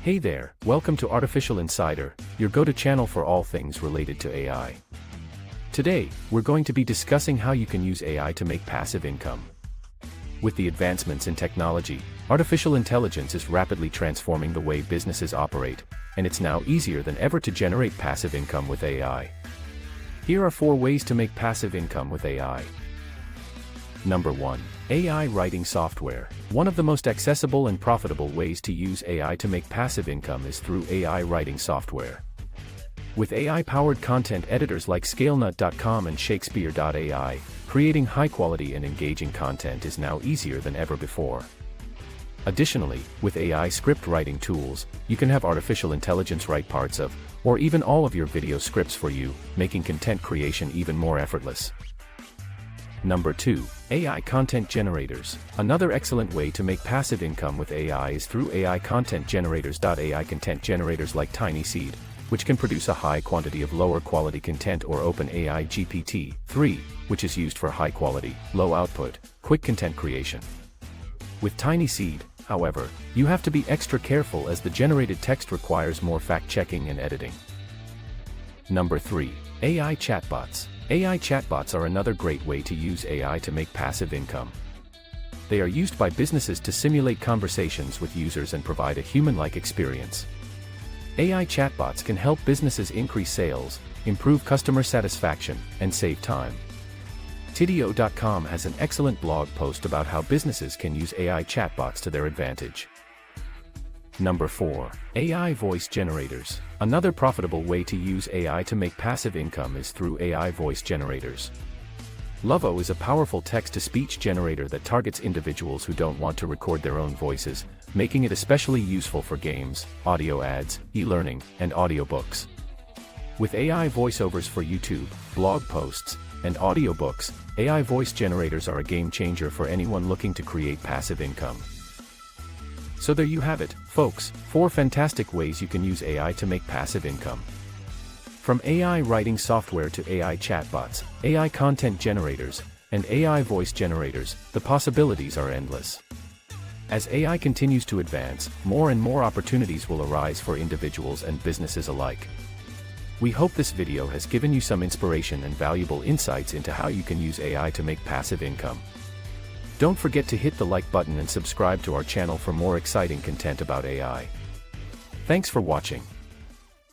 Hey there, welcome to Artificial Insider, your go-to channel for all things related to AI. Today, we're going to be discussing how you can use AI to make passive income. With the advancements in technology, artificial intelligence is rapidly transforming the way businesses operate, and it's now easier than ever to generate passive income with AI. Here are 4 ways to make passive income with AI. Number 1. AI writing software. One of the most accessible and profitable ways to use AI to make passive income is through AI writing software. With AI-powered content editors like Scalenut and Shakespeare.ai, creating high-quality and engaging content is now easier than ever before. Additionally, with AI script writing tools, you can have artificial intelligence write parts of, or even all of your video scripts for you, making content creation even more effortless. Number 2. AI content generators. Another excellent way to make passive income with AI is through AI content generators. AI content generators like Tinyseed, which can produce a high quantity of lower quality content, or OpenAI GPT-3, which is used for high quality, low output, quick content creation. With Tinyseed, however, you have to be extra careful as the generated text requires more fact-checking and editing. Number 3. AI chatbots. AI chatbots are another great way to use AI to make passive income. They are used by businesses to simulate conversations with users and provide a human-like experience. AI chatbots can help businesses increase sales, improve customer satisfaction, and save time. Tidio.com has an excellent blog post about how businesses can use AI chatbots to their advantage. Number 4. AI voice generators. Another profitable way to use AI to make passive income is through AI voice generators. Lovo is a powerful text-to-speech generator that targets individuals who don't want to record their own voices, making it especially useful for games, audio ads, e-learning, and audiobooks. With AI voiceovers for YouTube, blog posts, and audiobooks, AI voice generators are a game changer for anyone looking to create passive income. So there you have it, folks, 4 fantastic ways you can use AI to make passive income. From AI writing software to AI chatbots, AI content generators, and AI voice generators, the possibilities are endless. As AI continues to advance, more and more opportunities will arise for individuals and businesses alike. We hope this video has given you some inspiration and valuable insights into how you can use AI to make passive income. Don't forget to hit the like button and subscribe to our channel for more exciting content about AI. Thanks for watching.